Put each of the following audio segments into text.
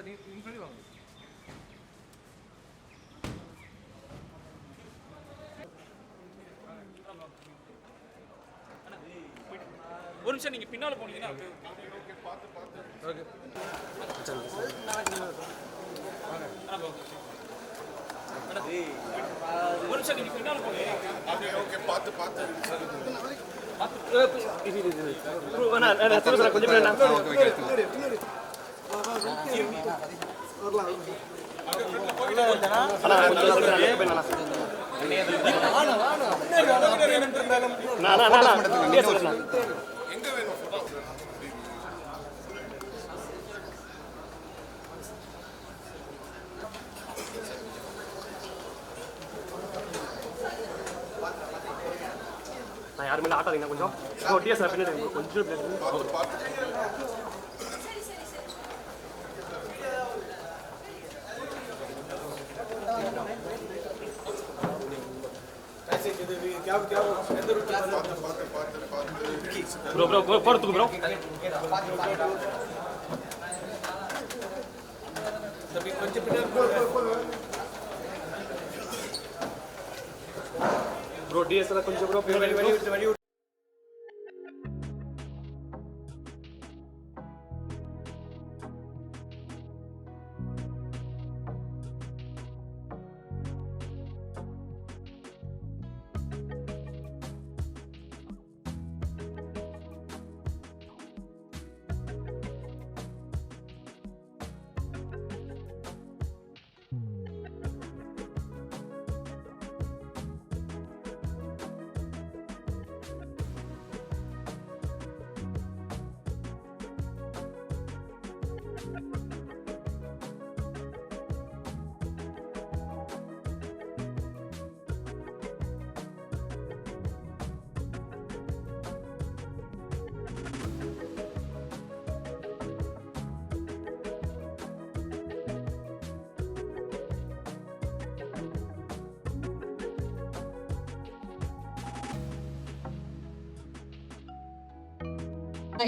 ஒரு நிமிஷம் நீங்க பின்னால போனீங்கன்னா ஓகே ஒரு நிமிஷம் நீங்க பின்னால போனீங்க ஓகே பார்த்து நான் யாருமே ஆட்டாதீங்க கொஞ்சம் டிஎஸ் பின்னாடி கொஞ்சம் ப்ரோ போறதுக்கு ப்ரோ ப்ரோ டிஎஸ் கொஞ்சம் ப்ரோ வெளிய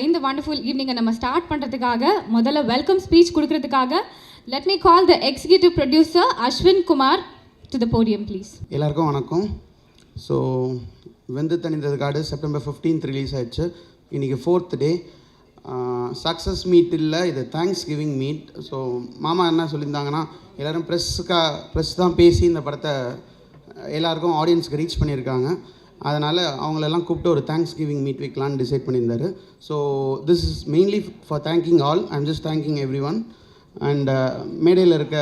இந்த வண்டர்ஃபுல் ஈவினிங்கை நம்ம ஸ்டார்ட் பண்ணுறதுக்காக முதல்ல வெல்கம் ஸ்பீச் கொடுக்கறதுக்காக let me call the executive producer Ashwin Kumar to the podium please. எல்லாருக்கும் வணக்கம். ஸோ வெந்து தணிந்தது காடு செப்டம்பர் 15th ரிலீஸ் ஆயிடுச்சு. இன்றைக்கி 4th டே. சக்ஸஸ் மீட் இல்லை, இது தேங்க்ஸ் கிவிங் மீட். ஸோ மாமா என்ன சொல்லியிருந்தாங்கன்னா எல்லோரும் ப்ரெஸ் தான் பேசி இந்த படத்தை எல்லாருக்கும் ஆடியன்ஸ்க்கு ரீச் பண்ணியிருக்காங்க. அதனால் அவங்களெல்லாம் கூப்பிட்டு ஒரு தேங்க்ஸ் கிவிங் மீட் வைக்கலான்னு டிசைட் பண்ணியிருந்தாரு. So this is mainly for thanking all. I'm just thanking everyone. And மேடையில் இருக்க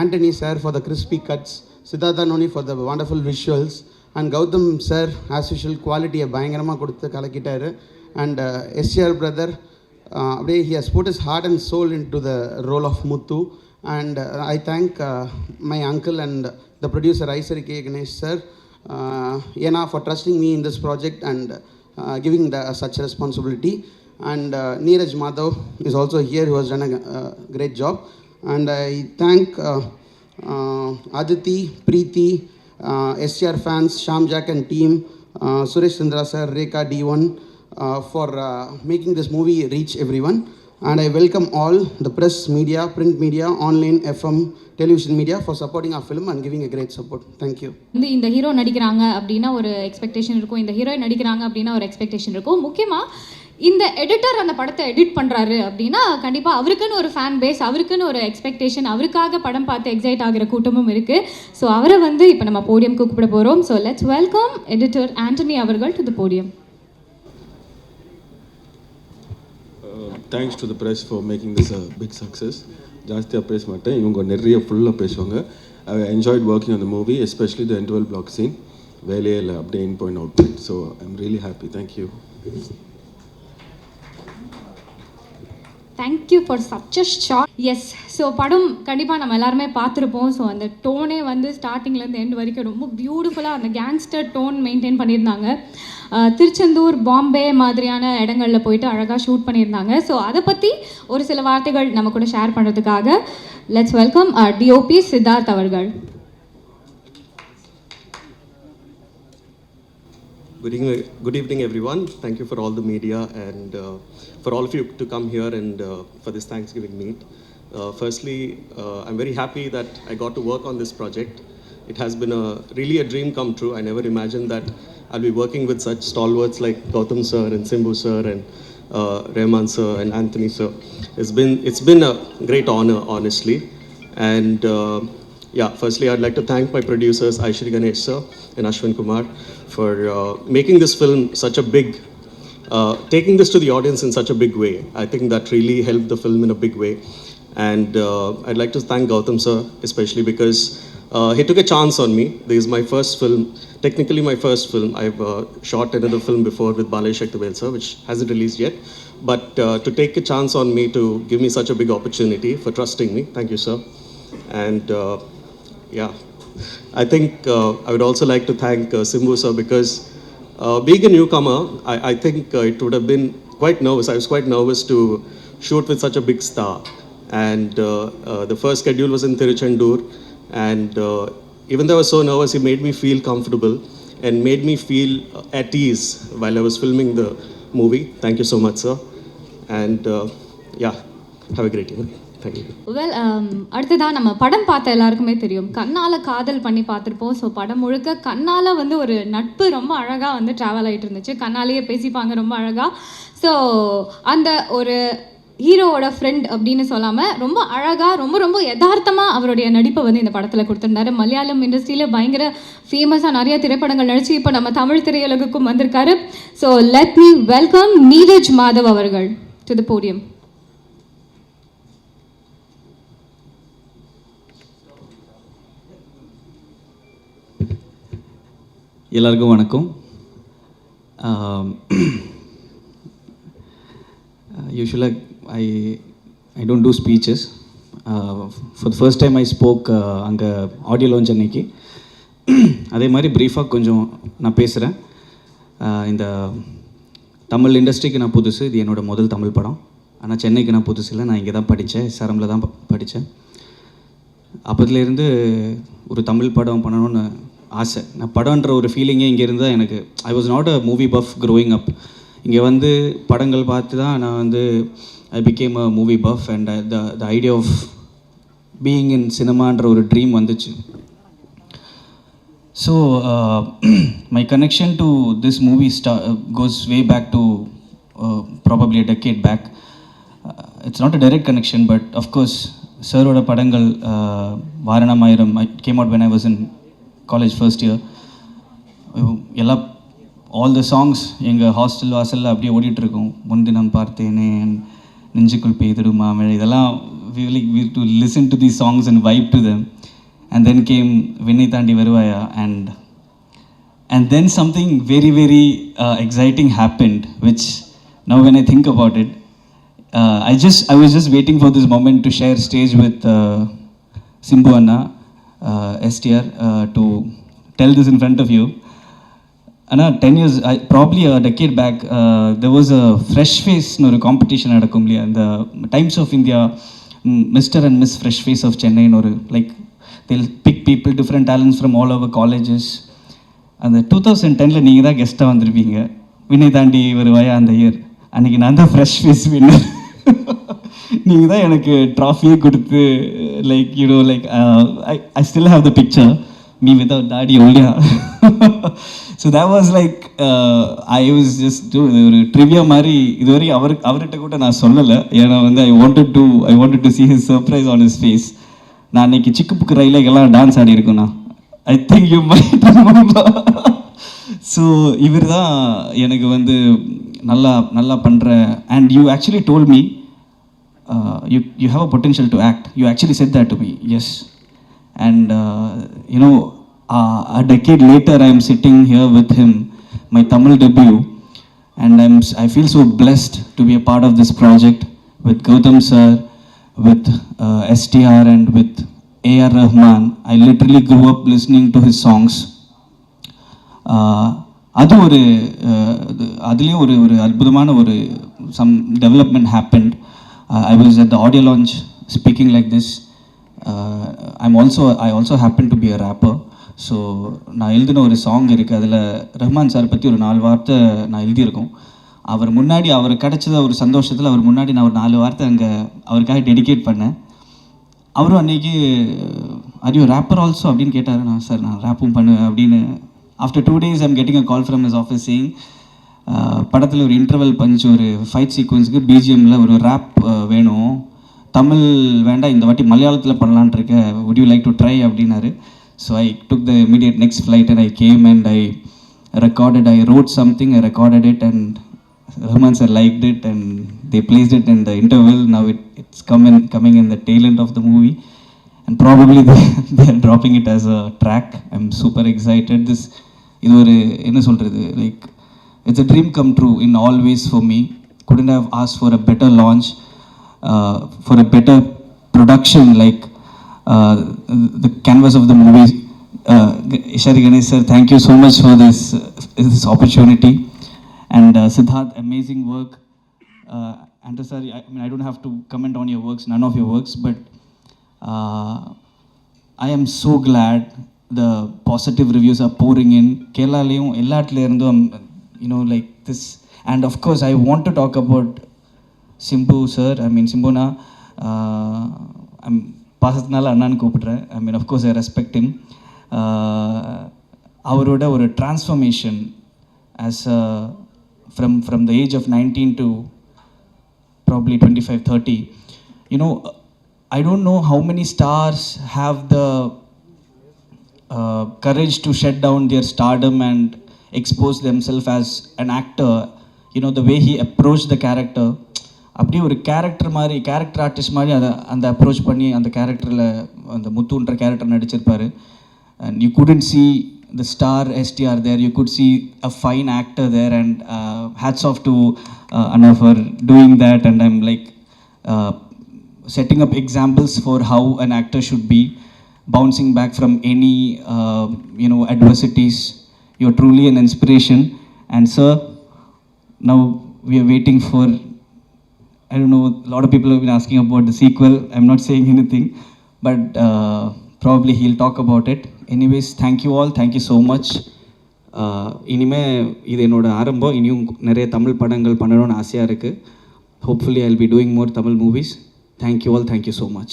Antony sir for the crispy cuts, Siddhartha Nuni for the wonderful visuals, and Gautham sir as usual குவாலிட்டியை பயங்கரமாக கொடுத்து கலக்கிட்டார். அண்ட் எஸ்ஆர் பிரதர் அப்படியே he has put his heart and soul into the role of Muthu. And I thank my uncle and the producer Isari Ganesh sir for trusting me in this project and giving such a responsibility. And Neeraj Madhav is also here, who has done a great job. And I thank Aditi, Preeti, SR fans, Sham Jack and team, Suresh Chandra sir, Rekha D1 for making this movie reach everyone. And I welcome all the press, media, print media, online, FM, television media for supporting our film and giving a great support. Thank you. இந்த hero நடிக்கிறாங்க அப்படின்னா ஒரு expectation இருக்கும், இந்த heroine நடிக்கிறாங்க அப்படின்னா ஒரு expectation இருக்கும். முக்கியமாக இந்த எடிட்டர் அந்த படத்தை எடிட் பண்ணுறாரு அப்படின்னா கண்டிப்பாக அவருக்குன்னு ஒரு ஃபேன் பேஸ், அவருக்குன்னு ஒரு எக்ஸ்பெக்டேஷன், அவருக்காக படம் பார்த்து எக்ஸைட் ஆகிற கூட்டமும் இருக்குது. ஸோ அவரை இப்போ நம்ம போடியம்க்கு கூப்பிட போகிறோம். So let's welcome editor Antony அவர்கள் to the podium. Thanks to the press for making this a big success. ஜாஸ்தியாக பேச மாட்டேன், இவங்க நிறைய ஃபுல்லாக பேசுவாங்க. I enjoyed working on the movie, especially the interval block scene. வேலையே இல்லை, அப்படியே in point out point. So I am really happy. Thank you. Thank you for such a short. Yes, so படம் கண்டிப்பாக நம்ம எல்லாருமே பார்த்துருப்போம். ஸோ அந்த டோனே ஸ்டார்டிங்லேருந்து எண்ட் வரைக்கும் ரொம்ப பியூட்டிஃபுல்லாக அந்த கேங்ஸ்டர் டோன் மெயின்டைன் பண்ணியிருந்தாங்க. திருச்செந்தூர், பாம்பே மாதிரியான இடங்களில் போயிட்டு அழகாக ஷூட் பண்ணியிருந்தாங்க. ஸோ அதை பற்றி ஒரு சில வார்த்தைகள் நம்ம கூட ஷேர் பண்ணுறதுக்காக லெட்ஸ் வெல்கம் டிஓபி சித்தார்த் அவர்கள். Good evening everyone. Thank you for all the media and for all of you to come here and for this Thanksgiving meet. Firstly, I'm very happy that I got to work on this project. It has been really a dream come true. I never imagined that I'll be working with such stalwarts like Gautam sir and Simbu sir and Rahman sir and Anthony sir. It's been a great honor, honestly. And firstly, I'd like to thank my producers, Isari, Ganesh sir and Ashwin Kumar, for making this film such a big, taking this to the audience in such a big way. I think that really helped the film in a big way. And I'd like to thank Gautam sir, especially because he took a chance on me. This is my first film, technically my first film. I've shot another film before with Balay Shaktivel sir, which hasn't released yet. But to take a chance on me to give me such a big opportunity, for trusting me, thank you sir. And I think I would also like to thank Simbu sir, because being a newcomer, I think it would have been quite nervous. I was quite nervous to shoot with such a big star. And the first schedule was in Tiruchendur. And even though I was so nervous, he made me feel comfortable and made me feel at ease while I was filming the movie. Thank you so much, sir. And have a great evening. Thank you. Well அடுத்ததாக நம்ம படம் பார்த்த எல்லாருக்குமே தெரியும், கண்ணால் காதல் பண்ணி பார்த்துருப்போம். ஸோ படம் முழுக்க கண்ணால் வந்து ஒரு நட்பு ரொம்ப அழகாக வந்து ட்ராவல் ஆகிட்டு இருந்துச்சு. கண்ணாலேயே பேசிப்பாங்க ரொம்ப அழகாக. ஸோ அந்த ஒரு ஹீரோவோட ஃப்ரெண்ட் அப்படின்னு சொல்லாமல் ரொம்ப அழகாக ரொம்ப யதார்த்தமாக அவருடைய நடிப்பை வந்து இந்த படத்தில் கொடுத்துருந்தாரு. மலையாளம் இண்டஸ்ட்ரியில் பயங்கர ஃபேமஸாக நிறைய திரைப்படங்கள் நடித்து இப்போ நம்ம தமிழ் திரையுலகுக்கும் வந்திருக்காரு. So let me welcome Neeraj Madhav அவர்கள் டு தி போடியம். எல்லாருக்கும் வணக்கம். Usually I don't do speeches. For the first time I spoke அங்கே ஆடியோ லான்ச் அன்னைக்கு. அதே மாதிரி ப்ரீஃபாக கொஞ்சம் நான் பேசுகிறேன். இந்த தமிழ் இண்டஸ்ட்ரிக்கு நான் புதுசு. இது என்னோடய முதல் தமிழ் படம். ஆனால் சென்னைக்கு நான் புதுசு இல்லை. நான் இங்கே தான் படித்தேன், சரமில் தான் படித்தேன். அப்போதுலேருந்து ஒரு தமிழ் படம் பண்ணணும்னு ஆசை. நான் படம்ன்ற ஒரு ஃபீலிங்கே இங்கே இருந்தால் எனக்கு, I was not a movie buff growing up. இங்கே வந்து படங்கள் பார்த்து தான் நான் வந்து I became a movie buff. And the idea of being in சினிமான்ற ஒரு ட்ரீம் வந்துச்சு. So my connection to this movie goes way back to probably a decade back. It's not a direct connection, but of course சரோட படங்கள் Vaaranam Aayiram came out when I was in college first year. All the songs எங்கள் hostel வாசலில் அப்படியே ஓடிட்டுருக்கோம். முன்தினம் பார்த்தேனே, நெஞ்சுக்குள் பெய்திடுமா மழை, இதெல்லாம் we to listen to these songs and vibe to them. And then came விண்ணை தாண்டி வருவாயா, and then something very very exciting happened, which now when I think about it, I was just waiting for this moment to share stage with Simbu Anna, STR, to tell this in front of you. Anna, 10 years, probably a decade back, there was a fresh face no competition nadakum liya, the Times of India Mr. and Miss Fresh Face of Chennai no, like they'll pick people, different talents from all over colleges. And 2010 la neenga da guest ah vandirpinga, விண்ணை தாண்டி வருவாயா அந்த year. அன்றைக்கி நான் தான் fresh face winner. நீங்கள் தான் எனக்கு ட்ராஃபியே கொடுத்து, like you know, like I still have the picture me without தாடி ஒல்லியா. So that was like I was just ஒரு ட்ரிவியா மாதிரி. இதுவரை அவர்கிட்ட கூட நான் சொல்லலை, ஏன்னா வந்து I wanted to see his surprise on his face. நான் அன்றைக்கி சிக்கு புக்கு ரயிலைகள்லாம் டான்ஸ் ஆடி இருக்கேண்ணா. I think you might remember. So இவர் தான் எனக்கு வந்து நல்லா பண்ணுற. And you actually told me you have a potential to act. You actually said that to me. Yes. And you know, a decade later I am sitting here with him, my Tamil debut, and I feel so blessed to be a part of this project with Gautam sir, with STR and with A.R. Rahman. I literally grew up listening to his songs. அதுலேயும் ஒரு அற்புதமான ஒரு some development happened. I was at the audio launch speaking like this. I also happen to be a rapper. So நான் எழுதின ஒரு song இருக்குது, அதில் Rahman sir பற்றி ஒரு 4 வார்த்தை நான் எழுதியிருக்கோம். அவர் முன்னாடி, அவர் கிடச்சத ஒரு சந்தோஷத்தில் அவர் முன்னாடி நான் ஒரு 4 வார்த்தை அங்கே அவருக்காக டெடிகேட் பண்ணேன். அவரும் அன்றைக்கி அரியோ ரேப்பர் ஆல்சோ அப்படின்னு கேட்டார். நான் சார் நான் ரேப்பும் பண்ணுவேன் அப்படின்னு. After 2 days I'm getting a call from his office saying படத்தில் ஒரு இன்டர்வல் பஞ்ச் ஒரு ஃபைட் சீக்வன்ஸுக்கு பிஜிஎம்மில் ஒரு ரேப் வேணும், தமிழ் வேண்டாம் இந்த வாட்டி மலையாளத்தில் பண்ணலான் இருக்க, would you like to try அப்படின்னாரு. So I took the immediate next flight and I came and I recorded, I wrote something, I recorded it and Rahman sir liked it and they placed it in the interval. Now it's coming in the tail end of the movie and probably they are dropping it as a track. I'm super excited. This இது ஒரு என்ன சொல்கிறது, like it's a dream come true in all ways for me. Couldn't have asked for a better launch, for a better production, like the canvas of the movie. Isari Ganesh sir, thank you so much for this opportunity. And Siddharth, amazing work. Anta sir, I mean, I don't have to comment on your works, none of your works, but I am so glad the positive reviews are pouring in. Kerala leyum ellaatla irundum, you know, like this. And of course, I want to talk about Simbu sir. I mean, Simbuna, I'm பாசத்தினால அண்ணான்னு கூப்பிட்றேன். I mean of course I respect him. அவரோட ஒரு transformation as from the age of 19 to probably 25-30. You know, I don't know how many stars have the courage to shut down their stardom and expose themselves as an actor. You know, the way he approached the character, அப்படியே ஒரு character மாதிரி, character artist மாதிரி அந்த approach பண்ணி அந்த கேரக்டரில் அந்த முத்துன்ற character நடிச்சிருப்பார். And you couldn't see the star STR there, you could see a fine actor there, and hats off to Anna for doing that. And I'm like setting up examples for how an actor should be, bouncing back from any you know, adversities. You're truly an inspiration. And sir, now we are waiting for, I don't know, a lot of people have been asking about the sequel. I'm not saying anything, but probably he'll talk about it. Anyways, thank you all, thank you so much. இனிமே இது என்னோட ஆரம்பம். இனியும் நிறைய தமிழ் படங்கள் பண்ணணும்னு ஆசையாக இருக்குது. Hopefully I'll be doing more Tamil movies. Thank you all, thank you so much.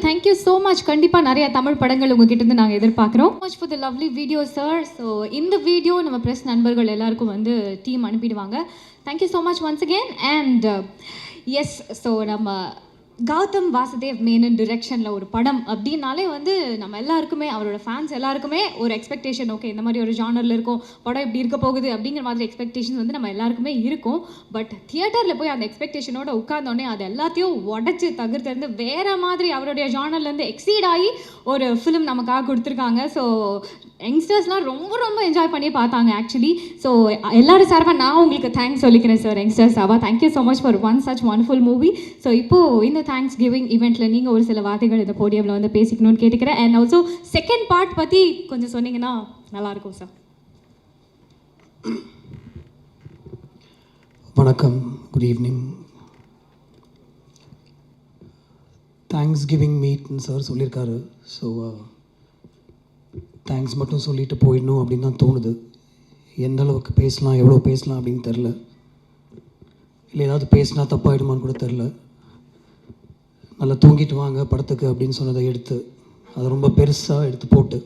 Thank you so much. கண்டிப்பாக நிறைய தமிழ் படங்கள் உங்ககிட்ட நாங்கள் எதிர்பார்க்குறோம். Much for the lovely video sir. ஸோ இந்த வீடியோ நம்ம ப்ரெஸ் நண்பர்கள் எல்லாருக்கும் வந்து டீம் அனுப்பிடுவாங்க. Thank you so much once again. And yes, so நம்ம கௌதம் வாசுதேவ் மேனன் டிரெக்ஷனில் ஒரு படம் அப்படின்னாலே வந்து நம்ம எல்லாருக்குமே, அவரோட ஃபேன்ஸ் எல்லாருக்குமே ஒரு எக்ஸ்பெக்டேஷன், ஓகே இந்த மாதிரி ஒரு ஜானரில் இருக்கும் படம் இப்படி இருக்க போகுது அப்படிங்கிற மாதிரி எக்ஸ்பெக்டேஷன் வந்து நம்ம எல்லாருக்குமே இருக்கும். பட் தியேட்டரில் போய் அந்த எக்ஸ்பெக்டேஷனோட உட்கார்ந்தோடனே அது எல்லாத்தையும் உடச்சி தவிர்த்து வேறு மாதிரி அவருடைய ஜானர்லேருந்து எக்ஸீட் ஆகி ஒரு ஃபிலிம் நமக்காக கொடுத்துருக்காங்க. ஸோ யங்ஸ்டர்ஸ்லாம் ரொம்ப ரொம்ப என்ஜாய் பண்ணி பார்த்தாங்க ஆக்சுவலி. ஸோ எல்லாரும் சார்பாக நான் உங்களுக்கு தேங்க்ஸ் சொல்லிக்கிறேன் சார், யங்ஸ்டர்ஸ் சார்பாக. Thank you so much for one such wonderful movie. So இப்போது இந்த தேங்க்ஸ் கிவிங் ஈவெண்ட்டில் நீங்கள் ஒரு சில வார்த்தைகள் இந்த போடியமில் வந்து பேசிக்கணும்னு கேட்டுக்கிறேன். அண்ட் ஆல்சோ செகண்ட் பார்ட் பற்றி கொஞ்சம் சொன்னீங்கன்னா நல்லாயிருக்கும் சார். வணக்கம், குட் ஈவினிங். தேங்க்ஸ் கிவிங் மீட்னு சார் சொல்லியிருக்காரு. ஸோ தேங்க்ஸ் மட்டும் சொல்லிட்டு போயிடணும் அப்படின்னு தான் தோணுது. எந்த அளவுக்கு பேசலாம், எவ்வளோ பேசலாம் அப்படின்னு தெரில. இல்லை ஏதாவது பேசினா தப்பாயிடுமான்னு கூட தெரில. நல்லா தூங்கிட்டு வாங்க படத்துக்கு அப்படின்னு சொன்னதை எடுத்து அதை ரொம்ப பெருசாக எடுத்து போட்டு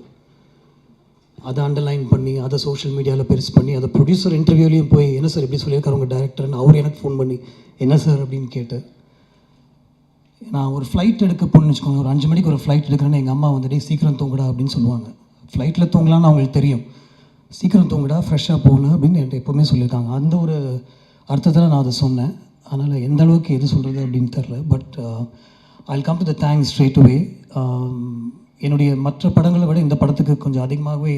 அதை அண்டர்லைன் பண்ணி அதை சோஷியல் மீடியாவில் பெருசு பண்ணி அதை ப்ரொடியூசர் இன்டர்வியூலேயும் போய் என்ன சார் இப்படி சொல்லியிருக்காரு உங்கள் டேரக்டர்னு அவர் எனக்கு ஃபோன் பண்ணி என்ன சார் அப்படின்னு கேட்டு, நான் ஒரு ஃப்ளைட் எடுக்க போகணுன்னு வச்சுக்கோங்க, ஒரு 5 மணிக்கு ஒரு ஃப்ளைட் எடுக்கிறேன்னு எங்கள் அம்மா வந்துட்டு சீக்கிரம் தூங்குடா அப்படின்னு சொல்லுவாங்க. ஃப்ளைட்டில் தூங்கலான்னு அவங்களுக்கு தெரியும். சீக்கிரம் தூங்குடா, ஃப்ரெஷ்ஷாக போகணும் அப்படின்னு என்கிட்ட எப்போவுமே சொல்லியிருக்காங்க. அந்த ஒரு அர்த்தத்தில் நான் அதை சொன்னேன். அதனால் எந்த அளவுக்கு எது சொல்கிறது அப்படின்னு தெரில. But I'll come to the thanks straight away. என்னுடைய மற்ற படங்களை விட இந்த படத்துக்கு கொஞ்சம் அதிகமாகவே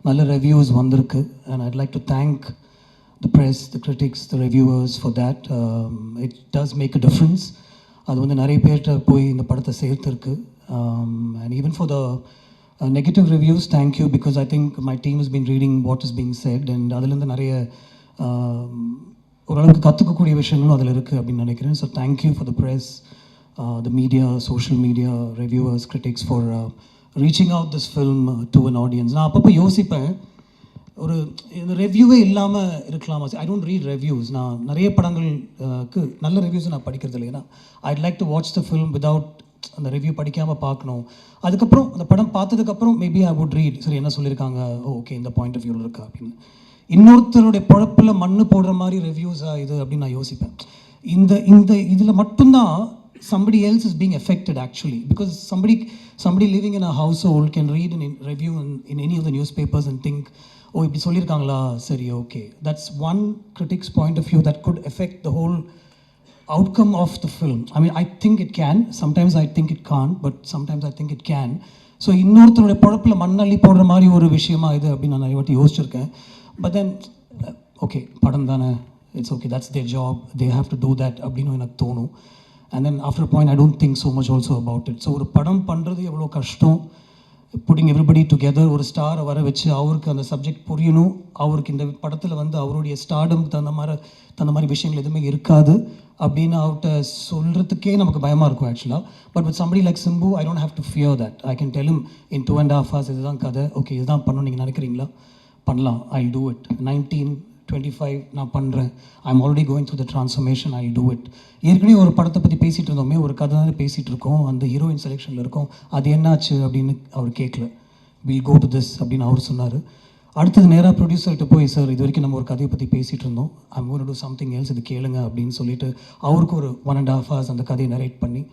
நல்ல ரிவ்யூஸ் வந்திருக்கு. and I'd like to thank the press, the critics, the reviewers for that. It does make a difference. அது வந்து நிறைய பேர்கிட்ட போய் இந்த படத்தை சேர்த்துருக்கு. And even for the negative reviews, thank you, because I think my team has been reading what is being said and அதுலேருந்து நிறைய ஓரளவுக்கு கற்றுக்கக்கூடிய விஷயங்களும் அதில் இருக்குது அப்படின்னு நினைக்கிறேன். So thank you for the press, the media, social media, reviewers, critics for reaching out this film to an audience. நான் அப்பப்போ யோசிப்பேன், ஒரு இந்த ரிவ்யூவே இல்லாமல் இருக்கலாமா? I don't read reviews. நான் நிறைய படங்களுக்கு நல்ல ரிவ்யூஸை நான் படிக்கிறது இல்லை. ஏன்னா I'd like to watch the film without அந்த ரிவ்யூ படிக்காமல் பார்க்கணும். அதுக்கப்புறம் அந்த படம் பார்த்ததுக்கப்புறம் மேபி ஐ வுட் ரீட், சரி என்ன சொல்லியிருக்காங்க, ஓகே இந்த பாயிண்ட் ஆஃப் வியூவில் இருக்கா அப்படின்னு. இன்னொருத்தருடைய பழப்பில் மண்ணு போடுற மாதிரி ரிவ்யூஸாக இது அப்படின்னு நான் யோசிப்பேன். இந்த இதில் மட்டும்தான் somebody else is being affected actually, because somebody living in a household can read a review in any of the newspapers and think, oh இப்படி சொல்லியிருக்காங்களா, சரி okay. That's one critic's point of view that could affect the whole outcome of the film. I mean, I think it can. Sometimes I think it can't, but sometimes I think it can. So இன்னொருத்தருடைய பழப்பில் மண்ணள்ளி போடுற மாதிரி ஒரு விஷயமா இது அப்படின்னு நான் நிறைய வாட்டி யோசிச்சிருக்கேன். But then, okay, படம் தானே, it's okay, that's their job, they have to do that அப்படின்னு எனக்கு தோணும். And then after a point I don't think so much also about it. So ஒரு படம் பண்ணுறது எவ்வளோ கஷ்டம், putting everybody together, ஒரு ஸ்டாரை வர வச்சு அவருக்கு அந்த சப்ஜெக்ட் புரியணும், அவருக்கு இந்த படத்தில் வந்து அவருடைய ஸ்டார்டம் தகுந்த மாதிரி விஷயங்கள் எதுவுமே இருக்காது அப்படின்னு அவர்கிட்ட சொல்கிறதுக்கே நமக்கு பயமாக இருக்கும் ஆக்சுவலாக. But with somebody like Simbu, I don't have to fear that. I can tell him in 2.5 hours இதுதான் கதை, ஓகே இதுதான் பண்ணணும் நீங்கள் நினைக்கிறீங்களா, பண்ணலாம், I'll do it. 1925 நான் பண்ணுறேன், I'm already going through the transformation, I do it. ஏற்கனவே ஒரு படத்தை பற்றி பேசிகிட்டு இருந்தோமே, ஒரு கதை தான் பேசிகிட்டு இருக்கோம், அந்த ஹீரோயின் செலெக்ஷனில் இருக்கோம், அது என்னாச்சு அப்படின்னு அவர் கேட்கல. வில் கோ டு திஸ் அப்படின்னு அவர் சொன்னார். அடுத்தது நேராக ப்ரொடியூசர்கிட்ட போய், சார் இது வரைக்கும் நம்ம ஒரு கதையை பற்றி பேசிகிட்டு இருந்தோம், I'm going to do something else, இது கேளுங்க அப்படின்னு சொல்லிட்டு அவருக்கு ஒரு 1.5 hours அந்த கதையை நரேட் பண்ணி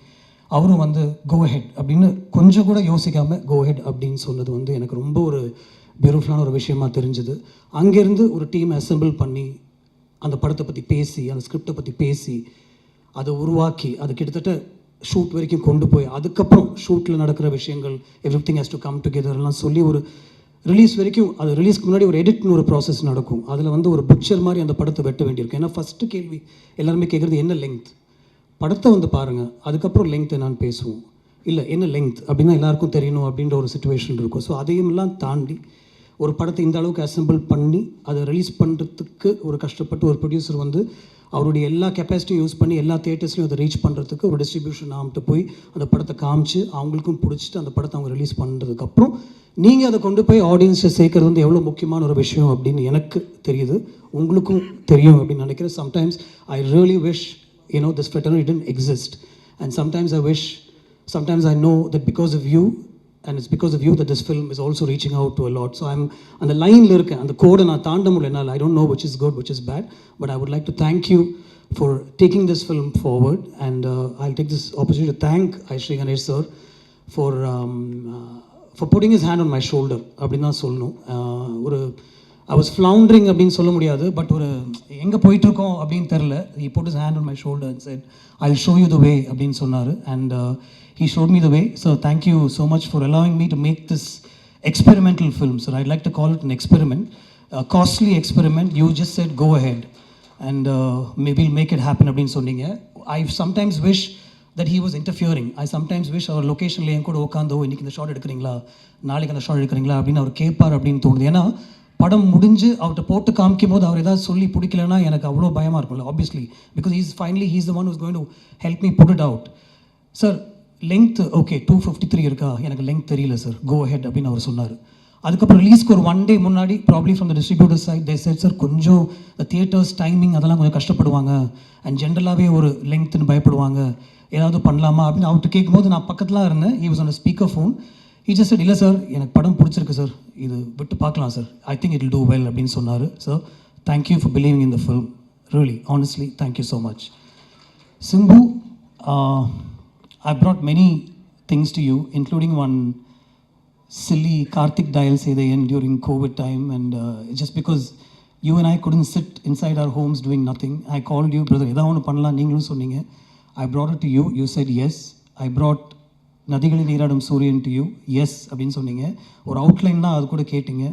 அவரும் வந்து கோ ஹெட் அப்படின்னு கொஞ்சம் கூட யோசிக்காமல் கோ ஹெட் அப்படின்னு சொன்னது வந்து எனக்கு ரொம்ப ஒரு பியூட்டிஃபுல்லான ஒரு விஷயமா தெரிஞ்சுது. அங்கேருந்து ஒரு டீம் அசெம்பிள் பண்ணி அந்த படத்தை பற்றி பேசி, அந்த ஸ்கிரிப்டை பற்றி பேசி, அதை உருவாக்கி, அது கிட்டத்தட்ட ஷூட் வரைக்கும் கொண்டு போய், அதுக்கப்புறம் ஷூட்டில் நடக்கிற விஷயங்கள் everything has to come டுகெதர்லாம் சொல்லி ஒரு ரிலீஸ் வரைக்கும், அது ரிலீஸ்க்கு முன்னாடி ஒரு எடிட்னு ஒரு ப்ராசஸ் நடக்கும். அதில் வந்து ஒரு பிக்சர் மாதிரி அந்த படத்தை வெட்ட வேண்டியிருக்கும். ஏன்னா ஃபஸ்ட்டு கேள்வி எல்லாருமே கேட்குறது என்ன லெங்த், படத்தை வந்து பாருங்கள் அதுக்கப்புறம் லெங்த் என்னான்னு பேசுவோம், இல்லை என்ன லெங்த் அப்படின்னா எல்லாருக்கும் தெரியணும் அப்படின்ற ஒரு சுச்சுவேஷன் இருக்கும். ஸோ அதையும்லாம் தாண்டி ஒரு படத்தை இந்த அளவுக்கு அசெம்பிள் பண்ணி அதை ரிலீஸ் பண்ணுறதுக்கு ஒரு கஷ்டப்பட்டு ஒரு ப்ரொடியூசர் வந்து அவருடைய எல்லா கெப்பாசிட்டியும் யூஸ் பண்ணி எல்லா தியேட்டர்ஸ்லையும் அதை ரீச் பண்ணுறதுக்கு ஒரு டிஸ்ட்ரிபியூஷன் ஆகிட்டு போய் அந்த படத்தை காமிச்சு அவங்களுக்கும் பிடிச்சிட்டு அந்த படத்தை அவங்க ரிலீஸ் பண்ணுறதுக்கப்புறம் நீங்கள் அதை கொண்டு போய் ஆடியன்ஸை சேர்க்கறது வந்து எவ்வளோ முக்கியமான ஒரு விஷயம் அப்படின்னு எனக்கு தெரியுது, உங்களுக்கும் தெரியும் அப்படின்னு நினைக்கிறேன். Sometimes I really wish this fraternity didn't exist, and sometimes I know that because of you, and it's because of you that this film is also reaching out to a lot. So I'm on the line la irukken, and the code na taanda mudiyala. I don't know which is good, which is bad, but I would like to thank you for taking this film forward, and I'll take this opportunity to thank Isari Ganesh sir for putting his hand on my shoulder அப்படினா சொல்லணும். ஒரு I was floundering அப்படின்னு சொல்ல முடியாது, but ஒரு எங்கே போயிட்டுருக்கோம் அப்படின்னு தெரில. He put his hand on my shoulder and said, I'll show you the way அப்படின்னு சொன்னார். And he showed me the way. So thank you so much for allowing me to make this experimental film. So I'd like to call it an experiment, a costly experiment. You just said go ahead and maybe we'll make it happen அப்படின்னு சொன்னீங்க. I sometimes wish that he was interfering. I sometimes wish our locationல என் கூட உட்காந்தோ இன்றைக்கி இந்த shot எடுக்கிறீங்களா, நாளைக்கு அந்த shot எடுக்கிறீங்களா அப்படின்னு அவர் கேட்பார் அப்படின்னு தோணுது. ஏன்னா படம் முடிஞ்சு அவர்கிட்ட போட்டு காமிக்கும் போது அவர் ஏதாவது சொல்லி பிடிக்கலன்னா எனக்கு அவ்வளோ பயமாக இருக்கும்ல, obviously, because he's the one who's going to help me put it out. Sir length okay 253 இருக்கா, எனக்கு லெங்த் தெரியல சார், கோ ஹெட் அப்படின்னு அவர் சொன்னார். அதுக்கப்புறம் ரிலீஸ்க்கு ஒரு 1 day முன்னாடி probably from the distributor side they said, sir கொஞ்சம் தியேட்டர்ஸ் டைமிங் அதெல்லாம் கொஞ்சம் கஷ்டப்படுவாங்க, அண்ட் ஜென்ரலாகவே ஒரு லெங்க்த்துன்னு பயப்படுவாங்க, ஏதாவது பண்ணலாமா அப்படின்னு அவர்கிட்ட கேட்கும்போது நான் பக்கத்தில் இருந்தேன். he was on a speaker phone. He just said, இல்லை சார் எனக்கு படம் பிடிச்சிருக்கு சார், இது விட்டு பார்க்கலாம் sir, I think it will do well அப்படின்னு சொன்னார். Sir thank you for believing in the film, really honestly thank you so much. Simbu, I brought many things to you, including one silly Karthik dial say the end during COVID time, and just because you and I couldn't sit inside our homes doing nothing, I called you, brother எதாவது ஒன்று பண்ணலாம் நீங்களும் சொன்னீங்க. I brought it to you, you said yes. I brought நதிகளில் நீராடும் சூரியன் to you, S அப்படின்னு சொன்னீங்க. ஒரு அவுட்லைன் தான் அது கூட கேட்டிங்க,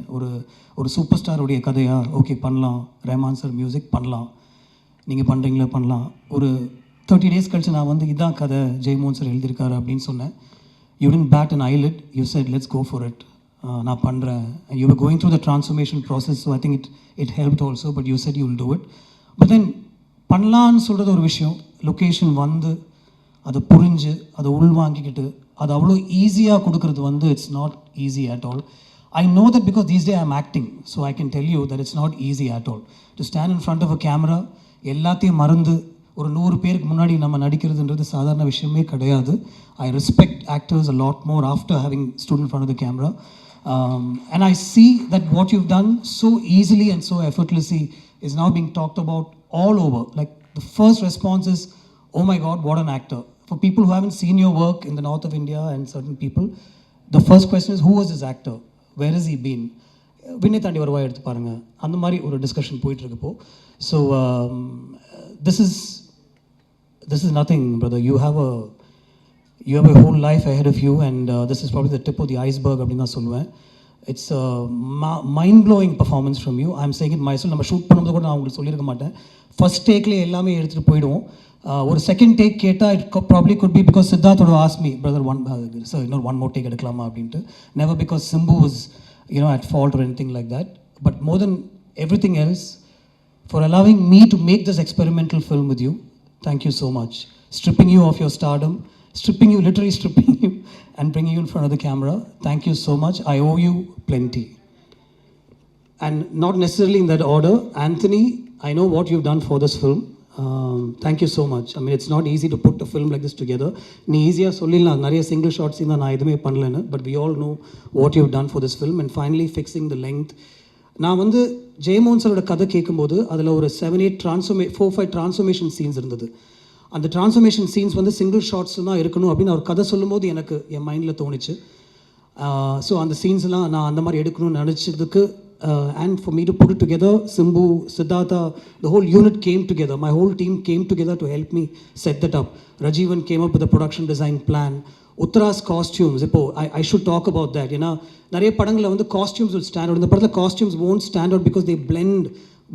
ஒரு சூப்பர் ஸ்டாருடைய கதையா, ஓகே பண்ணலாம், ரஹ்மான் சார் மியூசிக் பண்ணலாம், நீங்கள் பண்ணுறீங்களா பண்ணலாம். ஒரு 30 days கழிச்சு நான் வந்து இதான் கதை ஜெய்மோகன் சார் எழுதியிருக்காரு அப்படின்னு சொன்னேன். You didn't bat an eyelid, you said let's go for it, நான் பண்ணுறேன். You were going through the transformation process, so I think it helped also, but you said you will do it. But then பண்ணலான்னு சொல்கிறது ஒரு விஷயம், location வந்து அதை புரிஞ்சு அதை உள்வாங்கிக்கிட்டு அது அவ்வளோ ஈஸியாக கொடுக்குறது வந்து it's not easy at all. I know that because these days I'm acting, so I can tell you that it's not easy at all. To stand in front of a camera, எல்லாத்தையும் மறந்து ஒரு 100 பேருக்கு முன்னாடி நம்ம நடிக்கிறதுன்றது சாதாரண விஷயமே கிடையாது. I respect actors a lot more after having stood in front of the camera. And I see that what you've done so easily and so effortlessly is now being talked about all over. Like the first response is, oh my God, what an actor. For people who haven't seen your work in the north of India and certain people, the first question is, who was this actor? Where has he been? விண்ணை தாண்டி வருவா எடுத்து பாருங்க, அந்த மாதிரி ஒரு discussion போயிட்டு இருக்கப்போ. So this is nothing, brother. You have a whole life ahead of you, and this is probably the tip of the iceberg அப்படின்னு தான் சொல்லுவேன். It's a mind-blowing performance from you. I'm saying it myself. நம்ம shoot பண்ணும்போது கூட நான் உங்களுக்கு சொல்லியிருக்க மாட்டேன். ஃபர்ஸ்ட் டேக்லேயே எல்லாமே எடுத்துகிட்டு போயிடுவோம். ஒரு செகண்ட் டேக் கேட்டால் it probably could be because Siddharth would ask me, brother, sir, one more take எடுக்கலாமா அப்படின்ட்டு. Never because Simbu was at fault or anything like that. But more than everything else, for allowing me to make this experimental film with you, thank you so much. Stripping you of your stardom, literally stripping you and bringing you in front of the camera. Thank you so much. I owe you plenty. And not necessarily in that order, Anthony, I know what you've done for this film. Thank you so much. I mean, it's not easy to put a film like this together. நீ ஈஸியாக சொல்லிடலாம், நிறைய single shorts தான் நான் எதுவுமே பண்ணலன்னு. But we all know what you've done for this film and finally fixing the length. நான் வந்து ஜெயமோகன் சாரோட கதை கேட்கும்போது அதில் ஒரு 4-5 ட்ரான்ஸ்ஃபர்மேஷன் சீன்ஸ் இருந்தது. அந்த ட்ரான்ஸ்ஃபர்மேஷன் சீன்ஸ் வந்து சிங்கிள் ஷார்ட்ஸ் தான் இருக்கணும் அப்படின்னு அவர் கதை சொல்லும்போது எனக்கு என் மைண்டில் தோணுச்சு. ஸோ அந்த சீன்ஸ்லாம் நான் அந்த மாதிரி எடுக்கணும்னு நினச்சதுக்கு and for me to put it together, Simbu, Siddhartha, the whole unit came together. My whole team came together to help me set that up. Rajivan came up with a production design plan. Uttara's costumes, I should talk about that. நிறைய படங்களில் வந்து costumes will stand out. இந்த படத்தில் costumes won't stand out because they blend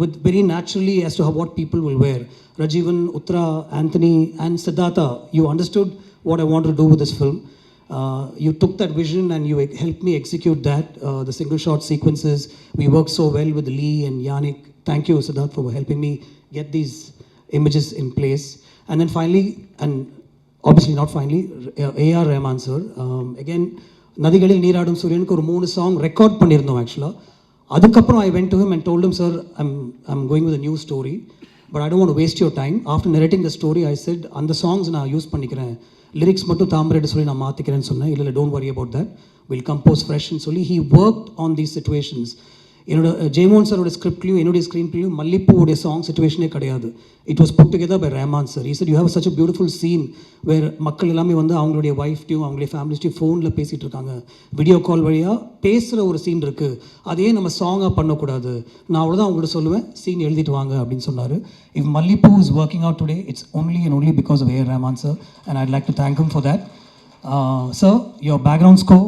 with very naturally as to what people will wear. Rajivan, Uttara, Anthony and Siddhartha, you understood what I wanted to do with this film. You took that vision and you helped me execute that. The single shot sequences, we worked so well with Lee and Yannick. Thank you, Siddharth, for helping me get these images in place. And then finally, and obviously not finally, A.R. Rahman sir. Again, Nadigalil Neeradum Suryanukku ஒரு 3 song record பண்ணியிருந்தோம் actually. அதுக்கப்புறம் I went to him and told him, sir, I'm going with a new story, but I don't want to waste your time. After narrating the story, I said, அந்த songs நான் use பண்ணிக்கிறேன், lyrics மட்டும் தாமரைட்டு சொல்லி நான் மாற்றிக்கிறேன்னு சொன்னேன். இல்லை don't worry about that, will compose ஃப்ரெஷ்னு சொல்லி he work on these situations. என்னோட ஜெயமோகன் சாரோட ஸ்கிரிப்ட்லையும் என்னுடைய ஸ்க்ரீன்லையும் மல்லிப்பூவுடைய சாங் சிச்சுவேஷனே கிடையாது. It was put together by Rahman sir. He said you have such a beautiful scene where மக்கள் எல்லாமே வந்து அவங்களுடைய ஒய்ஃப்டையும் அவங்களுடைய ஃபேமிலிஸ்டையும் ஃபோனில் பேசிகிட்டு இருக்காங்க, வீடியோ கால் வழியாக பேசுகிற ஒரு சீன் இருக்குது, அதே நம்ம சாங்காக பண்ணக்கூடாது. நான் அவ்வளோதான் அவங்கள்ட்ட சொல்லுவேன், சீன் எழுதிட்டு வாங்க அப்படின்னு சொன்னார். If Mallipu is working out today, it's only and only because of A.R. Rahman sir, and I'd like to thank him for that. Sir, your background score,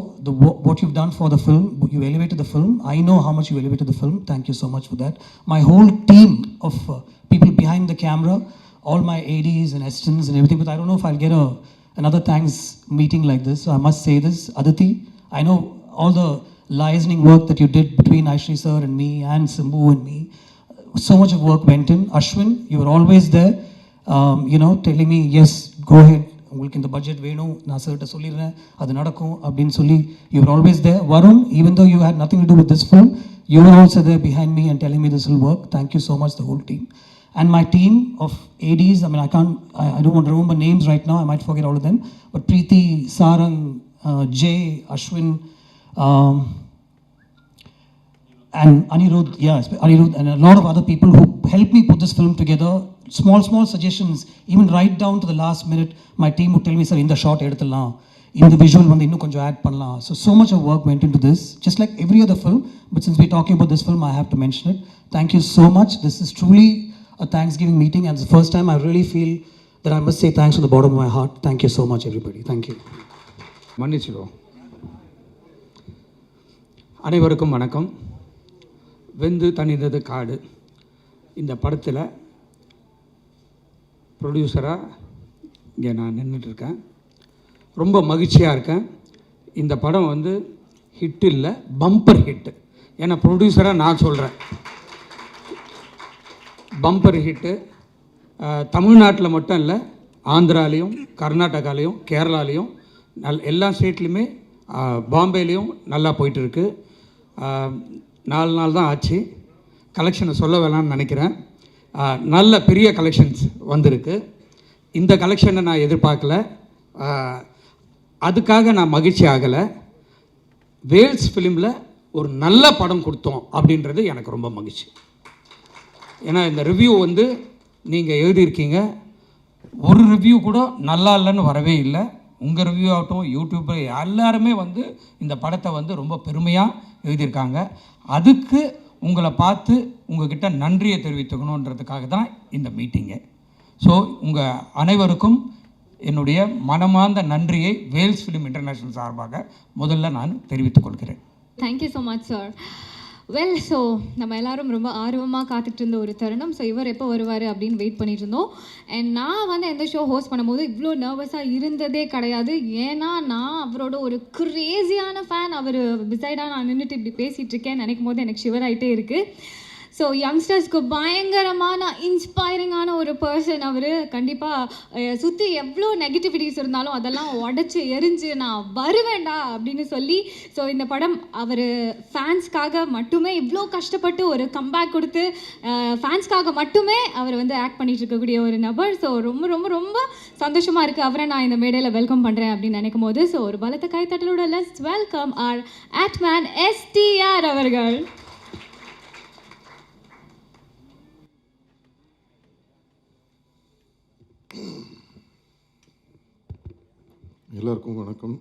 what you've done for the film, you elevated the film. I know how much you elevated the film. Thank you so much for that. My whole team of people behind the camera, all my ADs and assistants and everything, but I don't know if I'll get another thanks meeting like this, so I must say this. Aditi, I know all the liaising work that you did between Isari sir and me and Simbu and me. So much of work went in. Ashwin, you were always there, telling me, yes, go ahead, உங்களுக்கு இந்த budget வேணும், நான் சார்கிட்ட சொல்லிடுறேன், அது நடக்கும் அப்படின்னு சொல்லி you were always there. Varun, even though you had nothing to do with this film, you were also there behind me and telling me this will work. Thank you so much, the whole team. And my team of ADs, I mean, I don't want to remember names right now, I might forget all of them, but Preeti, Sarang, Jay, Ashwin, and Anirudh, Anirudh, and a lot of other people who helped me put this film together. Small suggestions, even right down to the last minute, my team would tell me, sir, in the shot eduthalam, in the visual vandu innum konjam add pannalam. So much of work went into this, just like every other film, but since we're talking about this film, I have to mention it. Thank you so much. This is truly a Thanksgiving meeting, and it's the first time I really feel that I must say thanks from the bottom of my heart. Thank you so much, everybody. Thank you. மன்னிச்சிரோ. அனைவருக்கும் வணக்கம். வெந்து தணிந்தது காடு இந்த படத்தில் ப்ரொடியூசராக இங்கே நான் நின்றுட்டுருக்கேன். ரொம்ப மகிழ்ச்சியாக இருக்கேன். இந்த படம் வந்து ஹிட் இல்லை, பம்பர் ஹிட்டு. ஏன்னா ப்ரொடியூசராக நான் சொல்கிறேன், பம்பர் ஹிட்டு. தமிழ்நாட்டில் மட்டும் இல்லை, ஆந்திராலேயும் கர்நாடகாலேயும் கேரளாலேயும் எல்லா ஸ்டேட்லேயுமே பாம்பேலேயும் நல்லா போயிட்டுருக்கு. 4 நாள் தான் ஆச்சு. கலெக்ஷனை சொல்ல வேணாம்னு நினைக்கிறேன். நல்ல பெரிய கலெக்ஷன்ஸ் வந்திருக்கு. இந்த கலெக்ஷனை நான் எதிர்பார்க்கல. அதுக்காக நான் மகிழ்ச்சி ஆகலை. வேல்ஸ் ஃபிலிமில் ஒரு நல்ல படம் கொடுத்தோம் அப்படின்றது எனக்கு ரொம்ப மகிழ்ச்சி. ஏன்னா இந்த ரிவ்யூ வந்து நீங்கள் எழுதியிருக்கீங்க, ஒரு ரிவ்யூ கூட நல்லா இல்லைன்னு வரவே இல்லை. உங்கள் ரிவ்யூ ஆகட்டும், யூடியூப்பில் எல்லாருமே வந்து இந்த படத்தை வந்து ரொம்ப பெருமையாக எழுதியிருக்காங்க. அதுக்கு உங்களை பார்த்து உங்கள்கிட்ட நன்றியை தெரிவித்துக்கணுன்றதுக்காக தான் இந்த மீட்டிங்கு. ஸோ உங்கள் அனைவருக்கும் என்னுடைய மனமார்ந்த நன்றியை வேல்ஸ் ஃபிலிம் இன்டர்நேஷ்னல் சார்பாக முதல்ல நான் தெரிவித்துக் கொள்கிறேன். Thank you so much sir. Well, so நம்ம எல்லாரும் ரொம்ப ஆர்வமாக காத்துட்டு இருந்த ஒரு தருணம். ஸோ இவர் எப்போ வருவார் அப்படின்னு வெயிட் பண்ணிட்டு இருந்தோம். அண்ட் நான் வந்து எந்த ஷோ ஹோஸ்ட் பண்ணும்போது இவ்வளோ நர்வஸாக இருந்ததே கிடையாது. ஏன்னா நான் அவரோட ஒரு க்ரேஸியான ஃபேன். அவர் பிசைடாக நான் நின்றுட்டு இப்படி பேசிகிட்டு இருக்கேன் நினைக்கும் போது எனக்கு ஷிவர் ஆகிட்டே இருக்குது. ஸோ யங்ஸ்டர்ஸ்க்கு பயங்கரமான இன்ஸ்பைரிங்கான ஒரு பர்சன் அவர். கண்டிப்பாக சுற்றி எவ்வளோ நெகட்டிவிட்டிஸ் இருந்தாலும் அதெல்லாம் உடச்சி எரிஞ்சு நான் வருவேண்டா அப்படின்னு சொல்லி, ஸோ இந்த படம் அவர் ஃபேன்ஸ்க்காக மட்டுமே இவ்வளோ கஷ்டப்பட்டு ஒரு கம்பேக் கொடுத்து ஃபேன்ஸ்க்காக மட்டுமே அவர் வந்து ஆக்ட் பண்ணிட்டு இருக்கக்கூடிய ஒரு நபர். ஸோ ரொம்ப ரொம்ப ரொம்ப சந்தோஷமாக இருக்குது அவரை நான் இந்த மேடையில் வெல்கம் பண்ணுறேன் அப்படின்னு நினைக்கும் போது. ஸோ ஒரு பலத்த கைத்தட்டலோட லெட்ஸ் வெல்கம் ஆர் ஆட்மேன் STR அவர்கள். எல்லாருக்கும் வணக்கம்.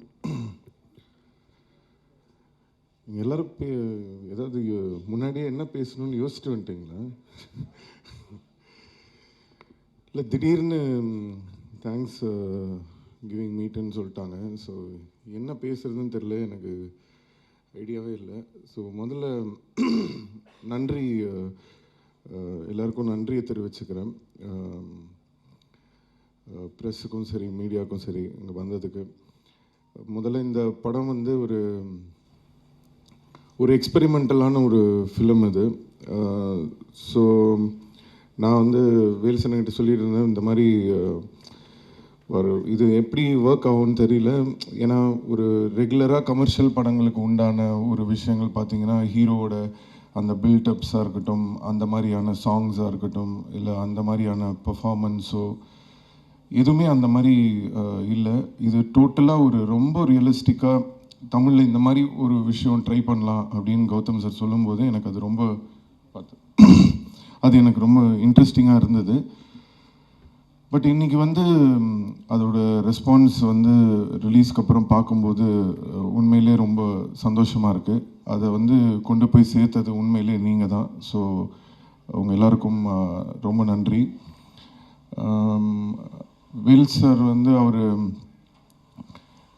நீங்கள் எல்லோரும் ஏதாவது முன்னாடியே என்ன பேசணும்னு யோசிச்சுட்டு வந்துட்டீங்களா? இல்லை திடீர்னு தேங்க்ஸ் கிவிங் மீட்டுன்னு சொல்லிட்டாங்க. ஸோ என்ன பேசுகிறதுன்னு தெரில, எனக்கு ஐடியாவே இல்லை. ஸோ முதல்ல நன்றி, எல்லாருக்கும் நன்றியை தெரிவிச்சுக்கிறேன். ப்ரெஸ்ஸுக்கும் சரி, மீடியாவுக்கும் சரி இங்கே வந்ததுக்கு. முதல்ல இந்த படம் வந்து ஒரு எக்ஸ்பெரிமெண்டலான ஒரு ஃபிலிம் இது. ஸோ நான் வந்து வேல்சன்கிட்ட சொல்லிட்டு இருந்தேன், இந்த மாதிரி இது எப்படி ஒர்க் ஆகும்னு தெரியல. ஏன்னா ஒரு ரெகுலராக கமர்ஷியல் படங்களுக்கு உண்டான ஒரு விஷயங்கள் பார்த்திங்கன்னா, ஹீரோவோட அந்த பில்டப்ஸாக இருக்கட்டும், அந்த மாதிரியான சாங்ஸாக இருக்கட்டும், இல்லை அந்த மாதிரியான பர்ஃபார்மன்ஸோ எதுவுமே அந்த மாதிரி இல்லை. இது டோட்டலாக ஒரு ரொம்ப ரியலிஸ்டிக்காக தமிழில் இந்த மாதிரி ஒரு விஷயம் ட்ரை பண்ணலாம் அப்படின்னு கௌதம் சார் சொல்லும்போது எனக்கு அது ரொம்ப எனக்கு ரொம்ப இன்ட்ரெஸ்டிங்காக இருந்தது. பட் இன்றைக்கி வந்து அதோட ரெஸ்பான்ஸ் வந்து ரிலீஸ்க்கு அப்புறம் பார்க்கும்போது உண்மையிலே ரொம்ப சந்தோஷமாக இருக்குது. அதை வந்து கொண்டு போய் சேர்த்தது உண்மையிலே நீங்கள் தான். ஸோ அவங்க எல்லாருக்கும் ரொம்ப நன்றி. வேல் சார் வந்து அவர்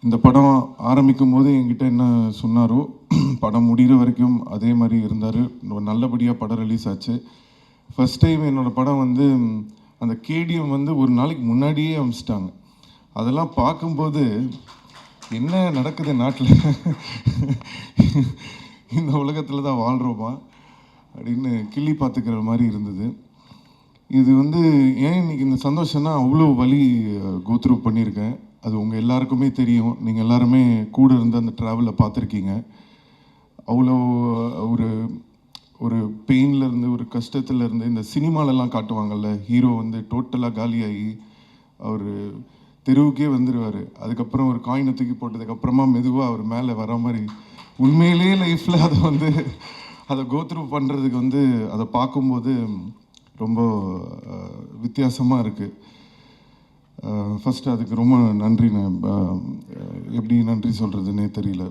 இந்த படம் ஆரம்பிக்கும் போது என்கிட்ட என்ன சொன்னாரோ, படம் முடிகிற வரைக்கும் அதே மாதிரி இருந்தார். நல்லபடியாக படம் ரிலீஸ் ஆச்சு. ஃபஸ்ட் டைம் என்னோடய படம் வந்து அந்த கேடிஎம் வந்து ஒரு நாளைக்கு முன்னாடியே அமைச்சிட்டாங்க. அதெல்லாம் பார்க்கும்போது என்ன நடக்குது நாட்டில், இந்த உலகத்தில் தான் வாழ்கிறோமா அப்படின்னு கிள்ளி பார்த்துக்கிற மாதிரி இருந்தது. இது வந்து ஏன் இன்றைக்கி இந்த சந்தோஷம்னா, அவ்வளோ வலி கோத்ரூ பண்ணியிருக்கேன். அது உங்கள் எல்லாருக்குமே தெரியும். நீங்கள் எல்லாருமே கூட இருந்து அந்த ட்ராவலில் பார்த்துருக்கீங்க. அவ்வளோ ஒரு ஒரு பெயின்லேருந்து, ஒரு கஷ்டத்துலேருந்து, இந்த சினிமாலெல்லாம் காட்டுவாங்கள்ல, ஹீரோ வந்து டோட்டலாக காலியாகி அவர் தெருவுக்கே வந்துடுவார். அதுக்கப்புறம் ஒரு காயினை தூக்கி போட்டதுக்கப்புறமா மெதுவாக அவர் மேலே வர மாதிரி உண்மையிலே லைஃப்பில் அதை கோத்ரூ பண்ணுறதுக்கு வந்து அதை பார்க்கும்போது ரொம்ப வித்தியாசமாக இருக்குது. ஃபஸ்ட்டு அதுக்கு ரொம்ப நன்றி. எப்படி நன்றி சொல்கிறதுனே தெரியல.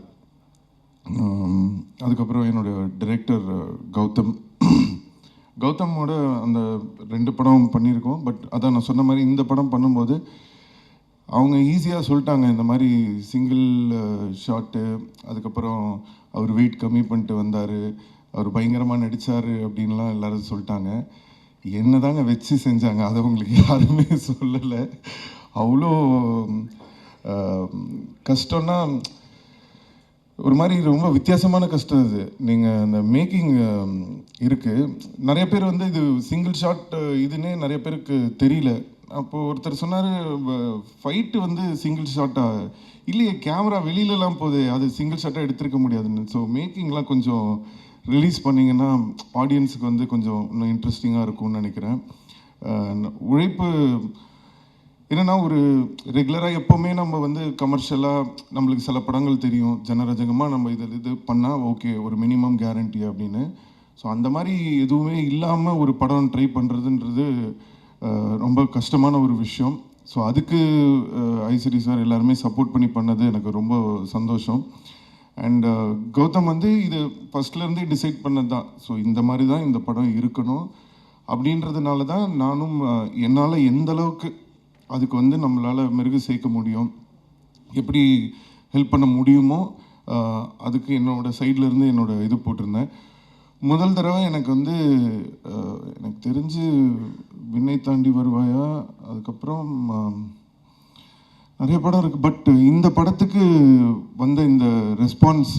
அதுக்கப்புறம் என்னுடைய டைரக்டர் கௌதமோட அந்த 2 படம் பண்ணியிருக்கோம். பட் அதான் நான் சொன்ன மாதிரி இந்த படம் பண்ணும்போது அவங்க ஈஸியாக சொல்லிட்டாங்க, இந்த மாதிரி சிங்கிள் ஷாட்டு, அதுக்கப்புறம் அவர் வெயிட் கம்மி பண்ணிட்டு வந்தார், அவர் பயங்கரமாக நடித்தார் அப்படின்லாம் எல்லோரும் சொல்லிட்டாங்க. என்ன தாங்க வச்சு செஞ்சாங்க, அதை உங்களுக்கு யாருமே சொல்லலை. அவ்வளோ கஷ்டம்னா ஒரு மாதிரி ரொம்ப வித்தியாசமான கஷ்டம் இது. நீங்கள் அந்த மேக்கிங் இருக்குது, நிறைய பேர் வந்து இது சிங்கிள் ஷாட் இதுன்னே நிறைய பேருக்கு தெரியல. அப்போது ஒருத்தர் சொன்னார் ஃபைட்டு வந்து சிங்கிள் ஷாட்டாக இல்லையே, கேமரா வெளியிலலாம் போகுது, அது சிங்கிள் ஷாட்டாக எடுத்திருக்க முடியாதுன்னு. ஸோ மேக்கிங்லாம் கொஞ்சம் ரிலீஸ் பண்ணிங்கன்னா ஆடியன்ஸுக்கு வந்து கொஞ்சம் இன்னும் இன்ட்ரெஸ்டிங்காக இருக்கும்னு நினைக்கிறேன். உழைப்பு என்னென்னா, ஒரு ரெகுலராக எப்போவுமே நம்ம வந்து கமர்ஷியலாக நம்மளுக்கு சில படங்கள் தெரியும், ஜனரஜகமாக நம்ம இது பண்ணால் ஓகே ஒரு மினிமம் கேரண்டி அப்படின்னு. ஸோ அந்த மாதிரி எதுவுமே இல்லாமல் ஒரு படம் ட்ரை பண்ணுறதுன்றது ரொம்ப கஷ்டமான ஒரு விஷயம். ஸோ அதுக்கு ஐசரி சார் எல்லாருமே சப்போர்ட் பண்ணி பண்ணது எனக்கு ரொம்ப சந்தோஷம். அண்ட் கௌதம் வந்து இது ஃபஸ்ட்லேருந்தே டிசைட் பண்ணது தான். ஸோ இந்த மாதிரி தான் இந்த படம் இருக்கணும் அப்படின்றதுனால தான் நானும் என்னால் எந்த அளவுக்கு அதுக்கு வந்து நம்மளால் மெருகு சேர்க்க முடியும், எப்படி ஹெல்ப் பண்ண முடியுமோ அதுக்கு என்னோடய சைட்லேருந்து என்னோடய இது போட்டிருந்தேன். முதல் தடவை எனக்கு வந்து எனக்கு தெரிஞ்சு விண்ணை தாண்டி வருவாயா, அதுக்கப்புறம் நிறைய படம் இருக்குது. பட் இந்த படத்துக்கு வந்த இந்த ரெஸ்பான்ஸ்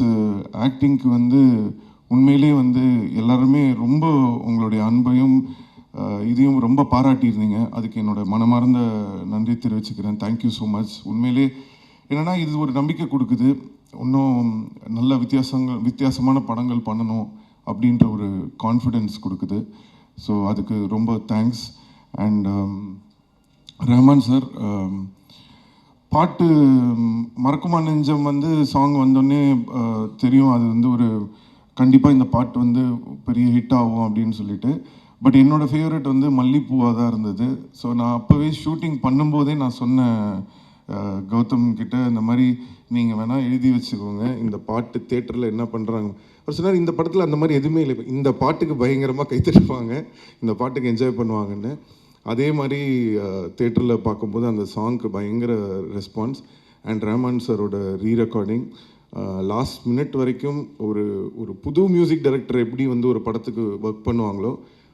ஆக்டிங்க்கு வந்து உண்மையிலே வந்து எல்லாருமே ரொம்ப உங்களுடைய அன்பையும் இதையும் ரொம்ப பாராட்டியிருந்தீங்க. அதுக்கு என்னோட மனமார்ந்த நன்றி தெரிவிச்சுக்கிறேன். Thank you so much. உண்மையிலே என்னென்னா இது ஒரு நம்பிக்கை கொடுக்குது, இன்னும் நல்ல வித்தியாசமான படங்கள் பண்ணணும் அப்படின்ற ஒரு கான்ஃபிடென்ஸ் கொடுக்குது. ஸோ அதுக்கு ரொம்ப தேங்க்ஸ். அண்ட் ரஹ்மான் சார் பாட்டு மறக்குமா நெஞ்சம் வந்து சாங் வந்தோடனே தெரியும் அது வந்து ஒரு கண்டிப்பாக இந்த பாட்டு வந்து பெரிய ஹிட் ஆகும் அப்படின்னு சொல்லிட்டு. பட் என்னோடய ஃபேவரட் வந்து மல்லிப்பூவாக தான் இருந்தது. ஸோ நான் அப்போவே ஷூட்டிங் பண்ணும்போதே நான் சொன்னேன் கௌதம் கிட்ட, இந்த மாதிரி நீங்கள் வேணால் எழுதி வச்சுக்கோங்க, இந்த பாட்டு தேட்டரில் என்ன பண்ணுறாங்க. ஒரு சொன்னார் இந்த படத்தில் அந்த மாதிரி எதுவுமே இல்லை, இந்த பாட்டுக்கு பயங்கரமாக கைத்தடிப்பாங்க, இந்த பாட்டுக்கு என்ஜாய் பண்ணுவாங்கன்னு. அதே மாதிரி தேட்டரில் பார்க்கும்போது அந்த சாங்க்கு பயங்கர ரெஸ்பான்ஸ். அண்ட் ரஹ்மான் சாரோட ரீரெக்கார்டிங் லாஸ்ட் மினிட் வரைக்கும் ஒரு ஒரு புது மியூசிக் டைரக்டர் எப்படி வந்து ஒரு படத்துக்கு ஒர்க் பண்ணுவாங்களோ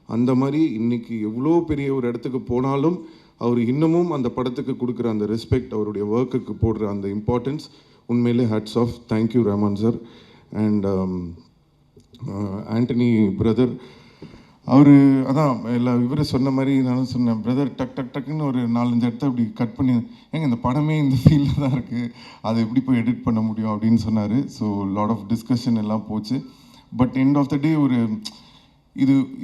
அந்த மாதிரி இன்றைக்கி எவ்வளோ பெரிய ஒரு இடத்துக்கு போனாலும் அவர் இன்னமும் அந்த படத்துக்கு கொடுக்குற அந்த ரெஸ்பெக்ட், அவருடைய ஒர்க்குக்கு போடுற அந்த இம்பார்ட்டன்ஸ் உண்மையிலே hats off. Thank you Rahman sir. And Antony brother, அவர் அதான் இவரை சொன்ன மாதிரி நானும் சொன்னேன், பிரதர் டக் டக் டக்குன்னு ஒரு 4-5 இடத்த அப்படி கட் பண்ணி, ஏங்க இந்த படமே இந்த ஃபீல்டில் தான் இருக்குது, அதை எப்படி போய் எடிட் பண்ண முடியும் அப்படின்னு சொன்னார். ஸோ லாட் ஆஃப் டிஸ்கஷன் எல்லாம் போச்சு. பட் எண்ட் ஆஃப் த டே ஒரு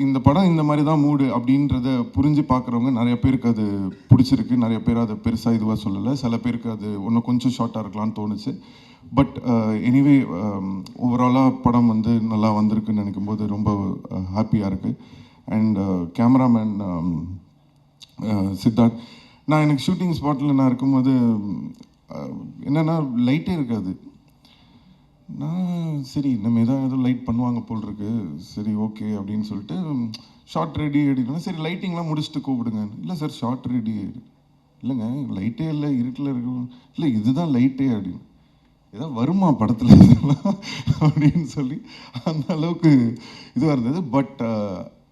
இந்த படம் இந்த மாதிரி தான் மூடு அப்படின்றத புரிஞ்சு பார்க்குறவங்க நிறைய பேருக்கு அது பிடிச்சிருக்கு, நிறைய பேர் அதை பெருசாக இதுவாக சொல்லலை, சில பேருக்கு அது இன்னும் கொஞ்சம் ஷார்ட்டாக இருக்கலாம்னு தோணுச்சு. பட் எனிவே ஓவராலாக படம் வந்து நல்லா வந்திருக்குன்னு நினைக்கும் போது ரொம்ப ஹாப்பியாக இருக்குது. அண்ட் கேமராமேன் சித்தார்த், எனக்கு ஷூட்டிங் ஸ்பாட்டில் நான் இருக்கும்போது என்னென்னா லைட்டே இருக்காது. நான் சரி நம்ம ஏதோ லைட் பண்ணுவாங்க போல் இருக்கு, சரி ஓகே அப்படின்னு சொல்லிட்டு ஷார்ட் ரெடி அப்படின்னா, சரி லைட்டிங்லாம் முடிச்சுட்டு கூப்பிடுங்க. இல்லை சார் ஷார்ட் ரெடி, இல்லைங்க லைட்டே இல்லை, இருட்டில் இருக்கும், இல்லை இதுதான் லைட்டே அப்படின்னு, ஏதோ வருமா படத்தில் அப்படின்னு சொல்லி அந்த அளவுக்கு இதுவாக இருந்தது. பட்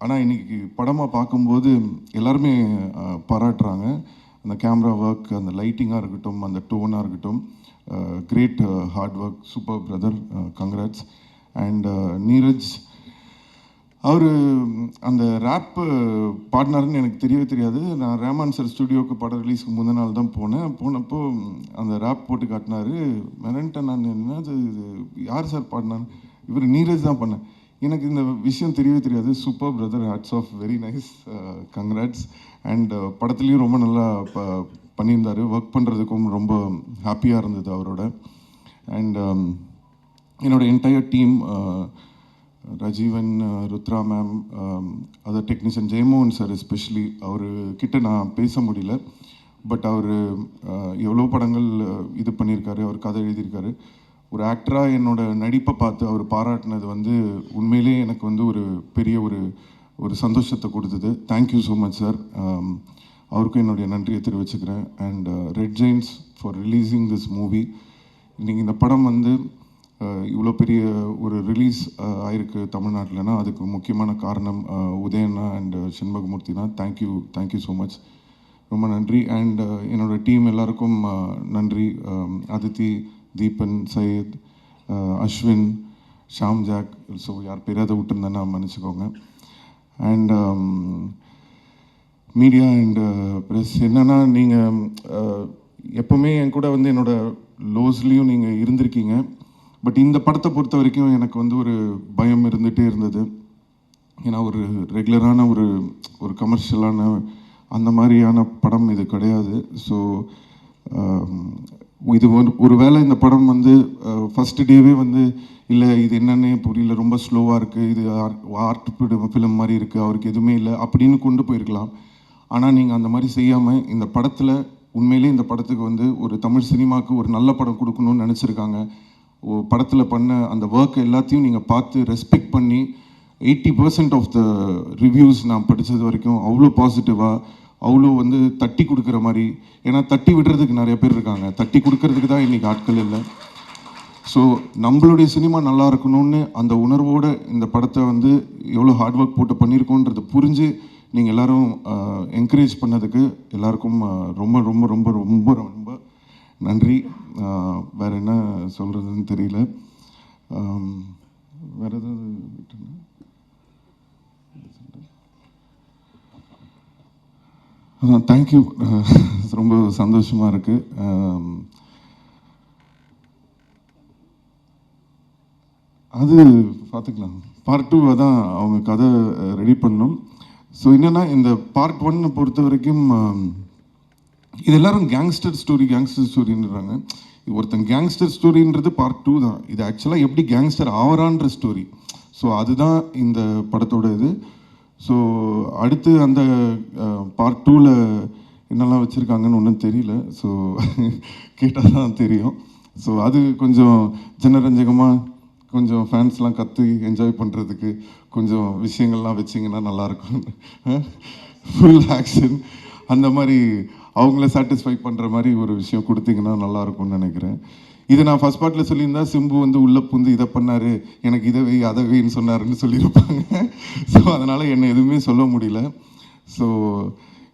ஆனால் இன்றைக்கி படமாக பார்க்கும்போது எல்லாருமே பாராட்டுறாங்க. அந்த கேமரா ஒர்க், அந்த லைட்டிங்காக இருக்கட்டும், அந்த டோனாக இருக்கட்டும், great hard work, super brother, congrats. And Neeraj, அவர் அந்த ரேப்பு பாடினாருன்னு எனக்கு தெரியவே தெரியாது. நான் ரஹ்மான் சார் ஸ்டுடியோவுக்கு படம் ரிலீஸ்க்கு முந்தின நாள் தான் போனப்போ அந்த ரேப் போட்டு காட்டினார். மிரண்டேன் நான், என்னது இது யார் சார் பாடினார், இவர் நீரஜ் தான் பண்ணேன். எனக்கு இந்த விஷயம் தெரியவே தெரியாது. Super brother, hats off, very nice, congrats. And படத்துலேயும் ரொம்ப நல்லா பண்ணியிருந்தார், ஒர்க் பண்ணுறதுக்கும் ரொம்ப ஹாப்பியாக இருந்தது அவரோட. அண்ட் என்னோடய entire team, Rajeevan, Rudra ma'am, other technician Jeyamohan sir especially, அவர்கிட்ட நான் பேச முடியல. பட் அவர் எவ்வளோ படங்கள் இது பண்ணியிருக்காரு, அவர் கதை எழுதியிருக்காரு. ஒரு ஆக்டராக என்னோட நடிப்பை பார்த்து அவர் பாராட்டினது வந்து உண்மையிலே எனக்கு வந்து ஒரு பெரிய ஒரு சந்தோஷத்தை கொடுத்தது. Thank you so much sir. அவருக்கும் என்னுடைய நன்றியை தெரிவிச்சுக்கிறேன். And Red Giants for releasing this movie. இன்றைக்கி இந்த படம் வந்து இவ்வளோ பெரிய ஒரு ரிலீஸ் ஆயிருக்கு தமிழ்நாட்டில்னா அதுக்கு முக்கியமான காரணம் உதயண்ணா அண்ட் சண்முகமூர்த்தி தான். தேங்க்யூ ஸோ மச், ரொம்ப நன்றி. அண்ட் என்னோடய டீம் எல்லாருக்கும் நன்றி. அதித்தி, தீபன், சையத், அஸ்வின், ஷாம் ஜாக், ஸோ யார் பேராத விட்டுருந்தேன்னா மன்னிச்சுக்கோங்க. And media and press. என்னென்னா நீங்கள் எப்போவுமே என் கூட வந்து என்னோடய லோஸ்லேயும் நீங்கள் இருந்திருக்கீங்க. பட் இந்த படத்தை பொறுத்த வரைக்கும் எனக்கு வந்து ஒரு பயம் இருந்துகிட்டே இருந்தது. ஏன்னா ஒரு ரெகுலரான ஒரு கமர்ஷியலான அந்த மாதிரியான படம் இது கிடையாது. ஸோ இது ஒரு வேளை இந்த படம் வந்து ஃபஸ்ட்டு டேவே வந்து இல்லை இது என்னன்னே புரியல, ரொம்ப ஸ்லோவாக இருக்குது, இது ஆர்ட் ஃபிலிம் மாதிரி இருக்குது, அவருக்கு எதுவுமே இல்லை அப்படின்னு கொண்டு போயிருக்கலாம். ஆனால் நீங்கள் அந்த மாதிரி செய்யாமல் இந்த படத்தில் உண்மையிலே இந்த படத்துக்கு வந்து ஒரு தமிழ் சினிமாவுக்கு ஒரு நல்ல படம் கொடுக்கணும்னு நினச்சிருக்காங்க. படத்தில் பண்ண அந்த ஒர்க் எல்லாத்தையும் நீங்கள் பார்த்து ரெஸ்பெக்ட் பண்ணி 80% ஆஃப் த ரிவ்யூஸ் நான் படித்தது வரைக்கும் அவ்வளோ பாசிட்டிவாக, அவ்வளோ வந்து தட்டி கொடுக்குற மாதிரி. ஏன்னா தட்டி விடுறதுக்கு நிறைய பேர் இருக்காங்க, தட்டி கொடுக்கறதுக்கு தான் இன்றைக்கி ஆட்கள் இல்லை. ஸோ நம்மளுடைய சினிமா நல்லா இருக்கணும்னு அந்த உணர்வோடு இந்த படத்தை வந்து எவ்வளோ ஹார்ட் ஒர்க் போட்டு பண்ணியிருக்கோன்றது புரிஞ்சு நீங்கள் எல்லோரும் என்கரேஜ் பண்ணதுக்கு எல்லாருக்கும் ரொம்ப ரொம்ப ரொம்ப ரொம்ப ரொம்ப நன்றி. வேறு என்ன சொல்கிறதுன்னு தெரியல. வேறு எதாவது தேங்க்யூ. ரொம்ப சந்தோஷமாக இருக்குது. அது பார்த்துக்கலாம். பார்ட் 2 தான் அவங்க கதை ரெடி பண்ணணும். ஸோ என்னென்னா இந்த பார்ட் 1 பொறுத்த வரைக்கும் இது எல்லோரும் கேங்ஸ்டர் ஸ்டோரின்றாங்க. ஒருத்தன் கேங்ஸ்டர் ஸ்டோரின்றது பார்ட் 2 தான். இது ஆக்சுவலாக எப்படி கேங்ஸ்டர் ஆவரான்ற ஸ்டோரி. ஸோ அதுதான் இந்த படத்தோட இது. ஸோ அடுத்து அந்த பார்ட் 2ல் என்னெல்லாம் வச்சுருக்காங்கன்னு ஒன்றும் தெரியல. ஸோ கேட்டால் தான் தெரியும். ஸோ அது கொஞ்சம் ஜனரஞ்சகமாக கொஞ்சம் ஃபேன்ஸ்லாம் கற்று என்ஜாய் பண்ணுறதுக்கு கொஞ்சம் விஷயங்கள்லாம் வச்சிங்கன்னா நல்லாயிருக்கும். ஃபுல் ஆக்ஷன் அந்த மாதிரி அவங்கள சாட்டிஸ்ஃபை பண்ணுற மாதிரி ஒரு விஷயம் கொடுத்தீங்கன்னா நல்லாயிருக்கும்னு நினைக்கிறேன். இது நான் ஃபஸ்ட் பார்ட்டில் சொல்லியிருந்தா சிம்பு வந்து உள்ளே புந்து இதை பண்ணார், எனக்கு இதை வை அதை வைன்னு சொன்னாருன்னு சொல்லியிருப்பாங்க. ஸோ அதனால் என்னை எதுவுமே சொல்ல முடியல. ஸோ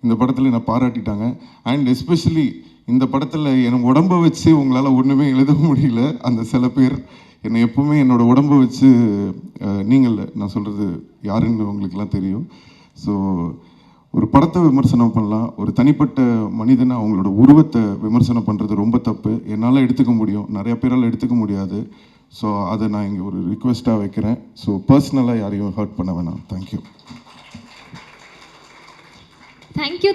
இந்த படத்தில் என்னை பாராட்டிட்டாங்க. அண்ட் எஸ்பெஷலி இந்த படத்தில் என் உடம்பை வச்சு உங்களால் ஒன்றுமே எழுத முடியல. அந்த சில பேர் என்னை எப்போவுமே என்னோடய உடம்பை வச்சு நீங்கள் நான் சொல்கிறது யாருன்னு உங்களுக்கெல்லாம் தெரியும். ஸோ ஒரு படத்தை விமர்சனம் பண்ணலாம், ஒரு தனிப்பட்ட மனிதனை அவங்களோட உருவத்தை விமர்சனம் பண்ணுறது ரொம்ப தப்பு. என்னால் எடுத்துக்க முடியும், நிறையா பேரால் எடுத்துக்க முடியாது. ஸோ அதை நான் இங்கே ஒரு ரிக்வெஸ்ட்டாக வைக்கிறேன். ஸோ பர்சனலாக யாரையும் ஹர்ட் பண்ண வேணாம். Thank you.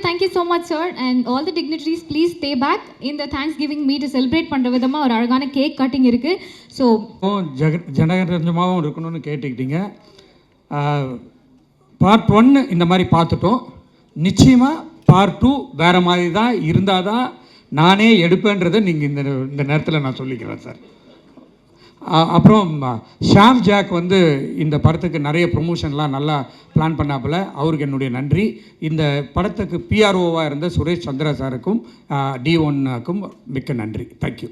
Thank you so much, sir. And all the dignitaries, please stay back in the Thanksgiving meet to celebrate பண்ணுற விதமாக ஒரு அழகான கேக் கட்டிங் இருக்குது. ஸோ ஜனரஞ்சமாகவும் இருக்கணும்னு கேட்டுக்கிட்டீங்க. பார்ட் 1 இந்த மாதிரி பார்த்துட்டோம். நிச்சயமாக பார்ட் 2 வேறு மாதிரி தான் இருந்தால் தான் நானே எடுப்பேன்றதை நீங்கள் இந்த நேரத்தில் நான் சொல்லிக்கிறேன் சார். அப்புறம் ஷாம் ஜாக் வந்து இந்த படத்துக்கு நிறைய ப்ரொமோஷன்லாம் நல்லா பிளான் பண்ணாப்புல, அவருக்கு என்னுடைய நன்றி. இந்த படத்துக்கு பிஆர்ஓவாக இருந்த சுரேஷ் சந்திரா சாருக்கும் D1க்கும் மிக்க நன்றி. தேங்க்யூ.